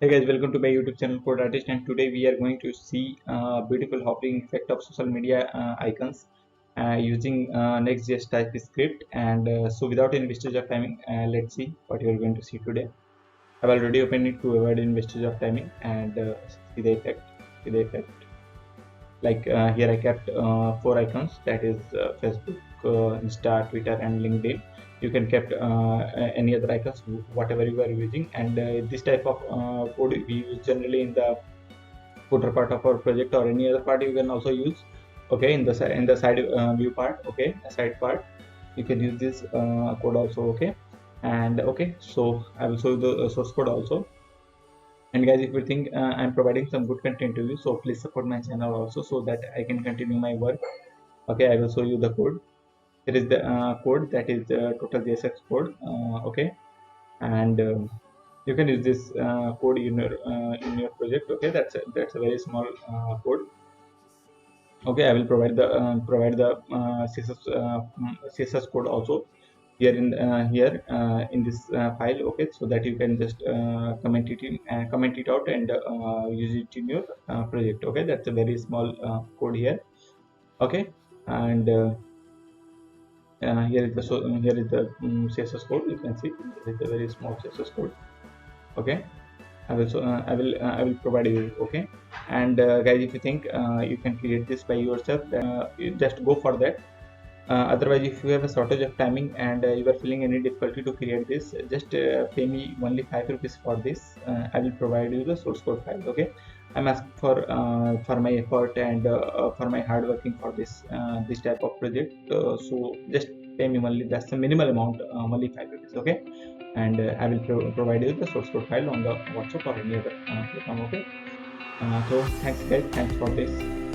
Hey guys, welcome to my YouTube channel Code Artist, and today we are going to see beautiful hopping effect of social media icons using Next.js TypeScript. And so without any wastage of timing, let's see what you are going to see today. I've already opened it to avoid any wastage of timing and see the effect. See the effect. Like here I kept four icons, that is Facebook, Insta, Twitter and LinkedIn. You can kept any other icons, whatever you are using, and this type of code we use generally in the footer part of our project, or any other part you can also use. Okay, in the side view part, okay, side part, you can use this code also. Okay, and okay, so I will show you the source code also. And guys, if you think I'm providing some good content to you, so please support my channel also, so that I can continue my work. Okay, I will show you the code. Here is the code, that is the total JSX code. Okay, and you can use this code in your project. Okay, that's a very small code. Okay, I will provide the CSS code also here in this file. Okay, so that you can just comment it out and use it in your project. Okay, that's a very small code here. Okay, and here is the CSS code. You can see it is a very small CSS code. Okay, I will provide you. Okay, and guys, if you think you can create this by yourself, then you just go for that. Otherwise, if you have a shortage of timing and you are feeling any difficulty to create this, just pay me only 5 rupees for this. I will provide you the source code file. Okay, I'm asking for my effort and for my hard working for this type of project. So just pay me only, that's the minimal amount, only 5 rupees. Okay, and I will provide you the source code file on the WhatsApp or any other platform. Okay, so thanks guys, thanks for this.